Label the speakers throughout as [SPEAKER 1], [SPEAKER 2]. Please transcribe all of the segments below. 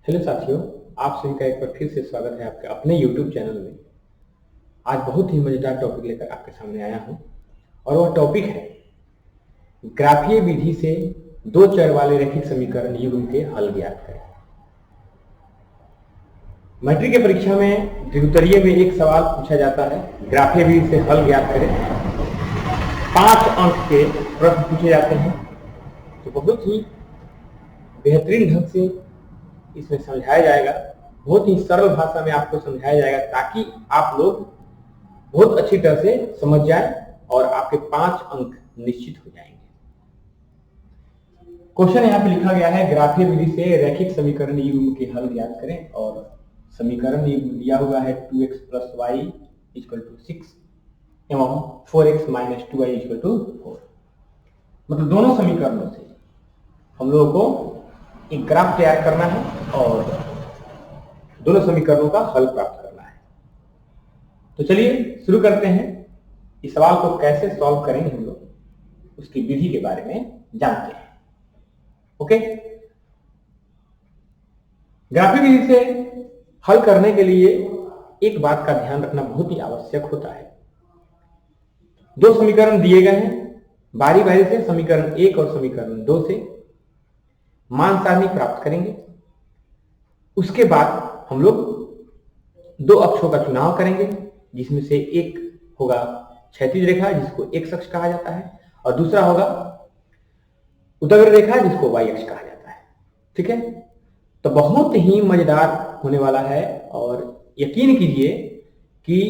[SPEAKER 1] Hello साथियों, आप सभी का एक बार फिर से स्वागत है आपके अपने YouTube चैनल में। आज बहुत ही मज़ेदार टॉपिक लेकर आपके सामने आया हूं और वह टॉपिक है ग्राफीय विधि से दो चर वाले रैखिक समीकरण युग्म के हल ज्ञात करें। मैट्रिक की परीक्षा में द्वितीय में एक सवाल पूछा जाता है, ग्राफीय विधि से हल ज्ञात करें। 5 अंक के प्रश्न पूछे जाते हैं, तो बहुत ही बेहतरीन ढंग से इसमें समझाया जाएगा। बहुत ही सरल भाषा में आपको समझाया जाएगा ताकि आप लोग बहुत अच्छी तरह से समझ जाए और आपके 5 अंक निश्चित हो जाएंगे। क्वेश्चन यहाँ पे लिखा गया है, ग्राफीय विधि से रैखिक समीकरण युग्म के हल ज्ञात करें और समीकरण दिया हुआ है 2x + y = 6 एवं 4x - 2y = 4। मतलब दोनों समीकरणों से हम लोगों को एक ग्राफ तैयार करना है और दोनों समीकरणों का हल प्राप्त करना है। तो चलिए शुरू करते हैं। इस सवाल को कैसे सॉल्व करेंगे हम लोग, उसकी विधि के बारे में जानते हैं। ओके, ग्राफीय विधि से हल करने के लिए एक बात का ध्यान रखना बहुत ही आवश्यक होता है। दो समीकरण दिए गए हैं, बारी बारी से समीकरण 1 और समीकरण 2 से मान सारणी प्राप्त करेंगे। उसके बाद हम लोग दो अक्षों का चुनाव करेंगे, जिसमें से एक होगा क्षैतिज रेखा जिसको x अक्ष कहा जाता है और दूसरा होगा उदग्र रेखा जिसको y अक्ष कहा जाता है। ठीक है, तो बहुत ही मजेदार होने वाला है और यकीन कीजिए कि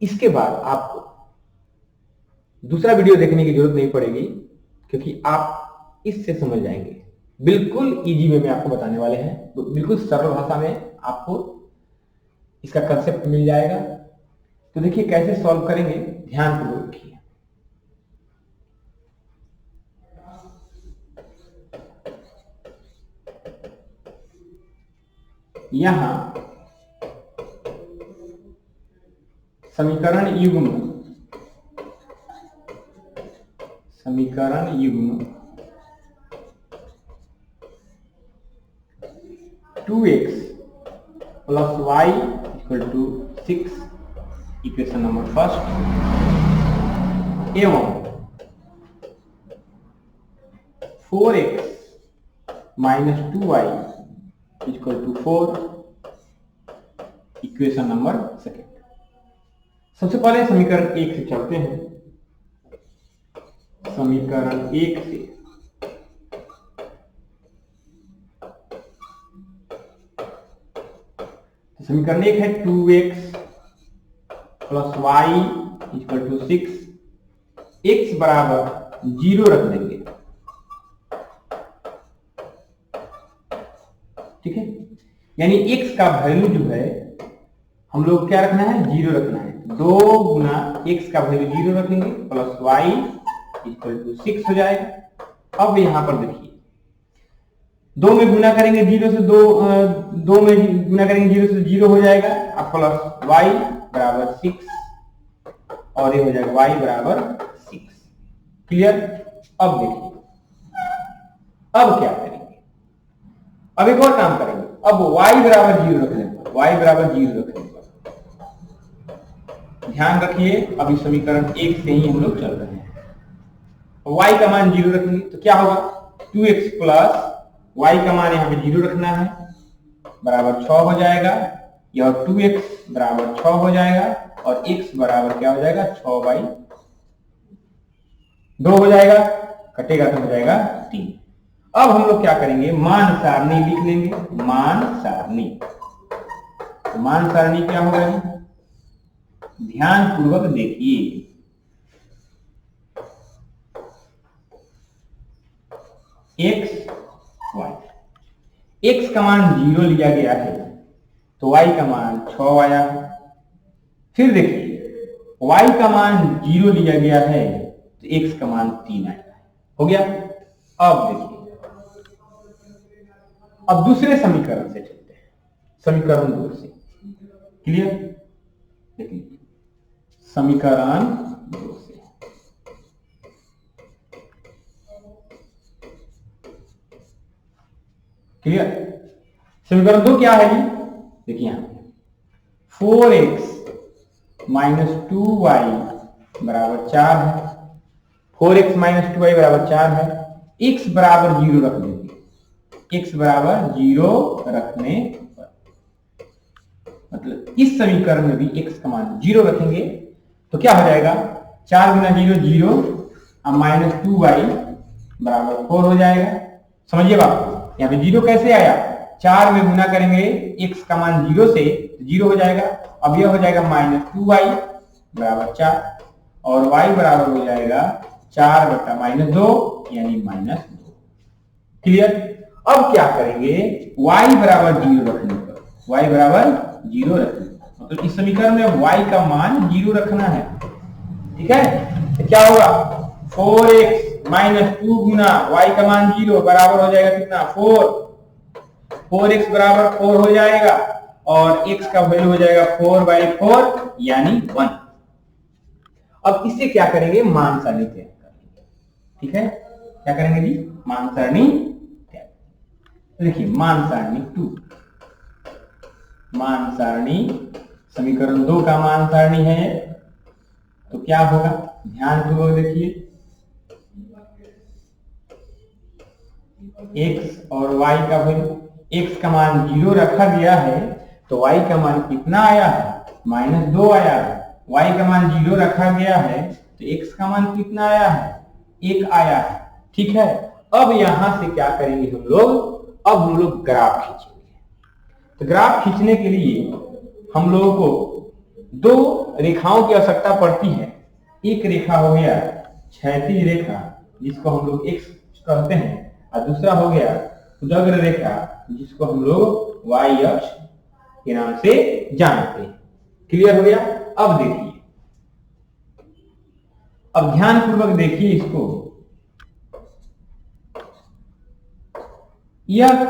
[SPEAKER 1] इसके बाद आपको दूसरा वीडियो देखने की जरूरत नहीं पड़ेगी, क्योंकि आप इससे समझ जाएंगे। बिल्कुल इजी वे में आपको बताने वाले हैं, तो बिल्कुल सरल भाषा में आपको इसका कंसेप्ट मिल जाएगा। तो देखिए कैसे सॉल्व करेंगे, ध्यान पूर्वक देखिए। यहां समीकरण युग्म 2x + y = 6 equation number first एवं 4x - 2y = 4 equation number second. सबसे पहले समीकरण 1 से चलते हैं। समीकरण 1 से समीकरण 1 है 2x + y = 6, x बराबर 0 रख देंगे। ठीक है, यानी x का वैल्यू जो है हम लोग क्या रखना है, 0 रखना है। 2 गुना x का वैल्यू 0 रखेंगे प्लस y = 6 हो जाएगा। अब यहां पर देखिए 2 में गुना करेंगे 0 से 2 में गुना करेंगे 0 से 0 हो जाएगा, अब प्लस y बराबर 6 और ये हो जाएगा y बराबर 6। क्लियर। अब देखिए अब क्या करेंगे, अब एक और काम करेंगे। अब y बराबर 0 रखने पर, y बराबर 0 रखने पर ध्यान रखिए, अभी समीकरण 1 से ही हम लोग चल रहे हैं। y का मान 0 रखेंगे तो क्या होगा, 2x + y का मान यहाँ पे 0 रखना है बराबर 6 हो जाएगा। यह 2x बराबर 6 हो जाएगा और x बराबर क्या हो जाएगा, 6/2 हो जाएगा, कटेगा तो हो जाएगा 3। अब हम लोग क्या करेंगे, मान सारणी लिख लेंगे। मान सारणी, तो मान सारणी क्या होगा जी, ध्यान पूर्वक देखिए। x का मान 0 लिया गया है तो y का मान 6 आया है। फिर देखिए y का मान 0 लिया गया है तो x का मान 3 आया है, हो गया। अब देखिए, अब दूसरे समीकरण से चलते हैं, समीकरण 2 से। क्लियर, देखिए समीकरण 2 से क्लियर। समीकरण 2 क्या है जी? देखिए यहां 4x माइनस 2y बराबर 4 है। 4x माइनस 2y बराबर 4 है। x बराबर 0 रख देंगे। x बराबर 0 रखने पर मतलब इस समीकरण में भी x का मान 0 रखेंगे तो क्या हो जाएगा? 4 गुना 0 0 अब माइनस 2y बराबर 4 हो जाएगा। समझिए बात, यहाँ पे 0 कैसे आया? 4 में गुना करेंगे x का मान 0 से 0 हो जाएगा। अब यह हो जाएगा माइनस 2y बराबर 4 और y बराबर हो जाएगा 4 बटा माइनस 2 यानी माइनस 2। क्लियर? अब क्या करेंगे? y बराबर 0 रखने पर, y बराबर 0 रखने पर मतलब इस समीकरण में y का मान 0 रखना है। ठीक है, तो क्या होगा? 4x माइनस 2 गुना y का मान 0 बराबर हो जाएगा कितना? 4। 4x बराबर 4 हो जाएगा और x का वैल्यू हो जाएगा 4/4 यानी 1। अब इससे क्या करेंगे? मान सारणी तैयार करेंगे। ठीक है, क्या करेंगे जी? मान सारणी तैयार। देखिए मान सारणी 2, मान सारणी समीकरण 2 का मान सारणी है तो क्या होगा? ध्यान पूर्वक देखिए, x और y का वैल्यू, x का मान 0 रखा गया है तो y का मान कितना आया है? माइनस 2 आया है। y का मान 0 रखा गया है तो x का मान कितना आया है? 1 आया है। ठीक है, अब यहां से क्या करेंगे हम लोग? अब हम लोग ग्राफ खींचेंगे। तो ग्राफ खींचने के लिए हम लोगों को दो रेखाओं की आवश्यकता पड़ती है। एक रेखा हो गया क्षैतिज रेखा जिसको हम लोग x कहते हैं और दूसरा हो गया उदग्र रेखा जिसको हम लोग y अक्ष के नाम से जानते हैं। क्लियर हो गया? अब देखिए, अब ध्यान पूर्वक देखिए इसको। यह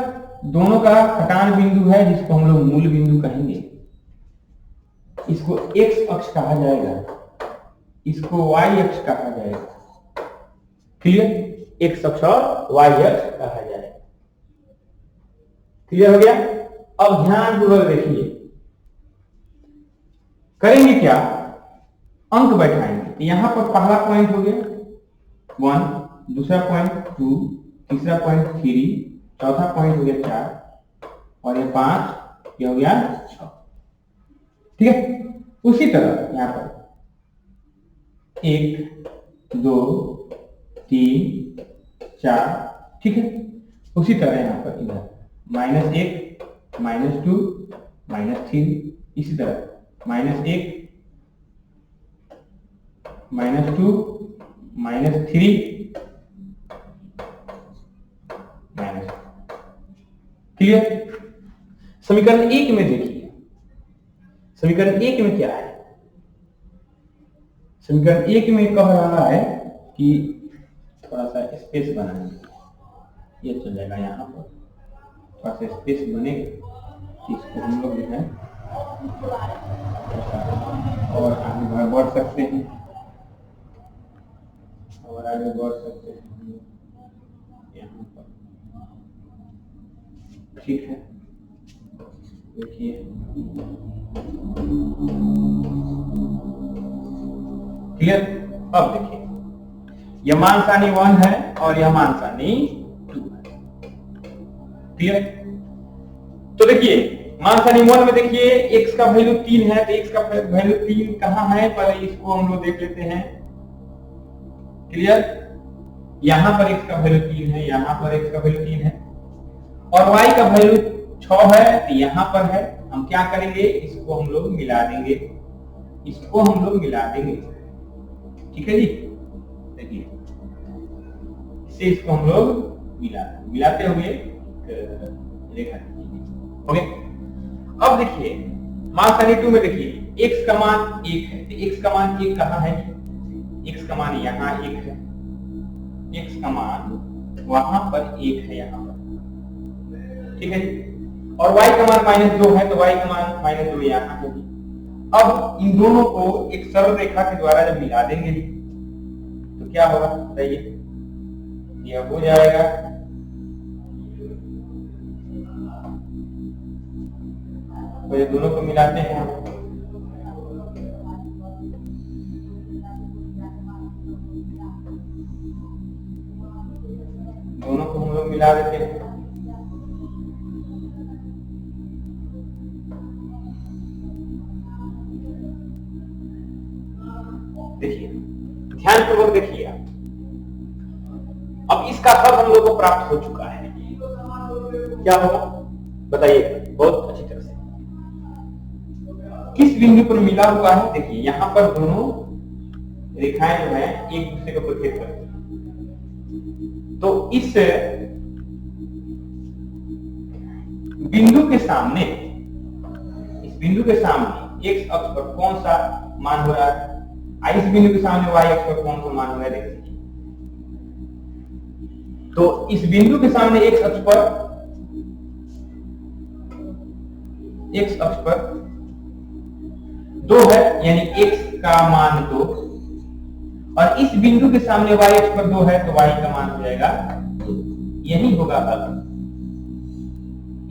[SPEAKER 1] दोनों का कटान बिंदु है जिसको हम लोग मूल बिंदु कहेंगे। इसको x अक्ष कहा जाएगा, इसको y अक्ष कहा जाएगा। क्लियर? x अक्ष और y अक्ष कहा जाएगा। क्लियर हो गया? अब ध्यान पूर्वक देखिए, करेंगे क्या? अंक बैठाएंगे। यहां पर पहला पॉइंट हो गया 1, दूसरा पॉइंट 2, तीसरा पॉइंट 3, चौथा पॉइंट हो गया 4 और ये 5, ये हो गया 6। ठीक है, उसी तरह यहां पर 1 2 3 4। ठीक है, उसी तरह यहां पर इधर -1 -2 -3, इसी तरह -1 -2 -3 -। क्लियर? समीकरण 1 में देखिए, समीकरण 1 में क्या है? समीकरण 1 में कह रहा है कि थोड़ा सा स्पेस बनाएंगे। ये चल जाएगा, यहाँ पर थोड़ा सा स्पेस बनेगा, इसको हम लोग जो है और आगे बढ़ सकते हैं और आगे बढ़ सकते हैं यहाँ पर। ठीक है, देखिए क्लियर? अब देखिए यह मान सारणी 1 है और यह मान सारणी 2 है। क्लियर? तो देखिए मान सारणी 1 में देखिए x का वैल्यू 3 है तो x का वैल्यू 3 कहां है? पहले इसको हम लोग देख लेते हैं। क्लियर? यहां पर x का वैल्यू 3 है, यहां पर x का वैल्यू 3 है और y का वैल्यू 6 है तो यहां पर है। हम क्या करेंगे? इसको हम लोग मिला देंगे, इसको हम लोग मिला देंगे। ठीक है जी, देखिए इसे इसको हम लोग मिलाते हुए रेखा हो गया। अब देखिए मान सारणी 2 में देखिए x का मान 1 है तो x का मान 1 कहां है? x का मान यहाँ 1 है, x का मान वहां पर 1 है यहाँ पर। ठीक है जी, और y का मान -2 है तो y का मान -2 यहाँ है। अब इन दोनों को एक सरल रेखा के द्वारा जब मिला देंगे तो क्या होगा बताइए? यह हो जाएगा तो ये दोनों को मिलाते हैं हम। दोनों को हम लोग मिला देते हैं। देखिए ध्यानपूर्वक देखिए, अब इसका हल हम लोग को प्राप्त हो चुका है। क्या होगा बताइए बहुत अच्छी तरह से। किस बिंदु पर मिला हुआ है? देखिए यहां पर दोनों रेखाएं जो है एक दूसरे को प्रतिच्छेद करती हैं, तो इस बिंदु के सामने, इस बिंदु के सामने एक्स अक्ष पर कौन सा मान हो रहा है? इस बिंदु के सामने वाई अक्ष पर कौन सा मान हो रहा है? देखिए तो इस बिंदु के सामने एक्स अक्ष पर, एक्स अक्ष पर 2 है, यानी एक्स का मान 2, और इस बिंदु के सामने वाई अक्ष पर 2 है तो वाई का मान हो जाएगा 2। यही होगा हल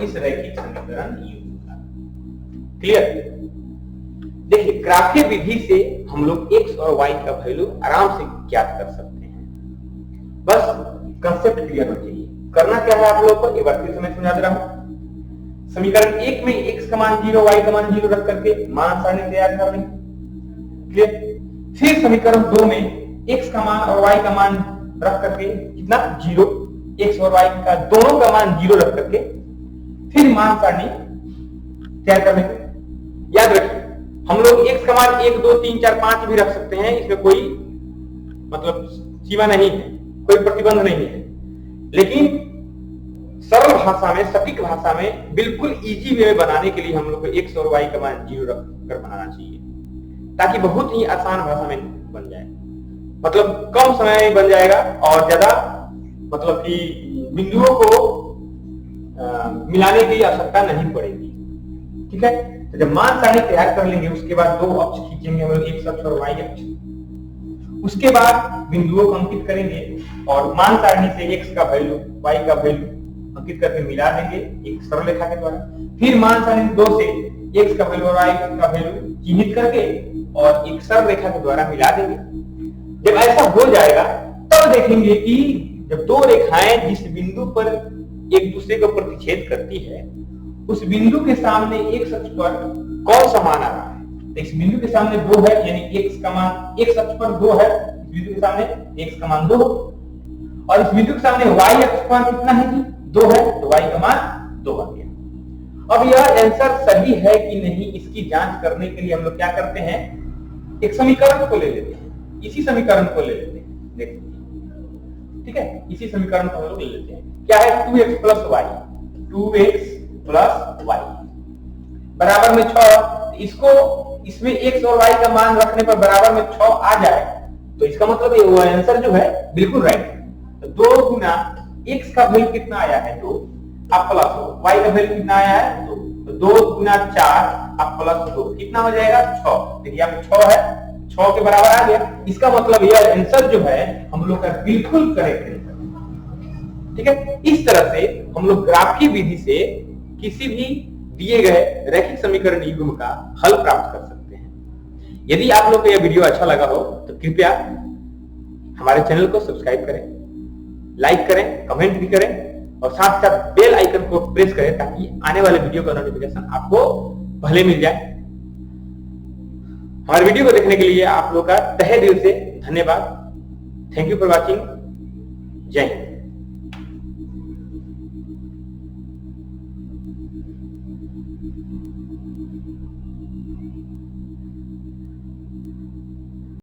[SPEAKER 1] इस रैखिक समीकरण युग्म का। क्लियर? देखिए ग्राफीय विधि से हम लोग एक्स और वाई का वैल्यू आराम से ज्ञात कर सकते हैं, बस कंसेप्ट क्लियर होना चाहिए। करना क्या है आप लोगों को, एक बार फिर से मैं समझा दे रहा हूं। समीकरण 1 में x का मान 0, y का मान 0 रख करके मान सारणी तैयार कर लेंगे। क्लियर? फिर समीकरण 2 में x का मान और y का मान रख करके कितना 0, x और y का दोनों का मान 0 रख करके फिर मान सारणी तैयार कर लेंगे। याद रखिए हम लोग x का मान 1, 2, 3, 4, 5 भी रख सकते हैं, इसमें कोई मतलब सीमा नहीं है, कोई प्रतिबंध नहीं है, लेकिन सरल भाषा में, सटीक भाषा में, बिल्कुल इजी वे में बनाने के लिए हम लोग को x और y का मान 0 रख कर बनाना चाहिए, ताकि बहुत ही आसान भाषा में बन जाए, मतलब कम समय में बन जाएगा और ज्यादा मतलब कि बिंदुओं को मिलाने की आवश्यकता नहीं पड़ेगी। ठीक है? तो जब मान सारणी तैयार कर लेंगे उसके बाद 2 अक्ष खींचेंगे हम लोग, x अक्ष और y अक्ष, उसके बाद बिंदुओं को अंकित करेंगे और मान सारणी से x का वैल्यू y का वैल्यू अंकित करके मिला देंगे एक सरल रेखा के द्वारा। फिर मान सारणी 2 से x का वैल्यू और y का वैल्यू चिन्हित करके और एक सरल रेखा के द्वारा मिला देंगे। जब ऐसा हो जाएगा तब देखेंगे कि जब दो रेखाएं जिस बिंदु पर एक दूसरे को प्रतिच्छेद करती है उस बिंदु के सामने x अक्ष पर कौन सा मान आ रहा है। तो इस बिंदु के सामने 2 है, यानी x का मान x अक्ष पर 2 है, इस बिंदु के सामने x का मान 2, और इस बिंदु के सामने y अक्ष पर कितना है जी 2 है, तो y का मान 2 आ गया। अब यह आंसर सही है कि नहीं इसकी जांच करने के लिए हम लोग क्या करते हैं, एक समीकरण को ले लेते हैं, इसी समीकरण को ले लेते हैं। देखिए ठीक है, इसी समीकरण को हम लोग ले लेते हैं। क्या है 2x plus y, 2x plus y बराबर में 6। इसको इसमें x और y का मान रखने पर बराबर में 6 आ जाए तो इसका मतलब ये वो आंसर जो है बिल्कुल राइट है। तो 2 गुना x का वैल्यू कितना आया है 2, आप प्लस हो, y का वैल्यू कितना आया है 2, तो 2 गुना 4 आप प्लस 2 कितना हो जाएगा 6। देखिए यहाँ पे 6 है, 6 के बराबर आ गया। इसका मतलब यह आंसर जो है हम लोग का बिल्कुल करेक्ट है। ठीक है, इस तरह से हम लोग ग्राफीय विधि से किसी भी दिए गए रैखिक समीकरण युग्म का हल प्राप्त कर सकते हैं। यदि आप लोग को यह वीडियो अच्छा लगा हो तो कृपया हमारे चैनल को सब्सक्राइब करें, लाइक करें, कमेंट भी करें और साथ साथ बेल आइकन को प्रेस करें ताकि आने वाले वीडियो का नोटिफिकेशन आपको पहले मिल जाए। हमारे वीडियो को देखने के लिए आप लोग का तहे दिल से धन्यवाद। Thank you for watching. जय हिंद।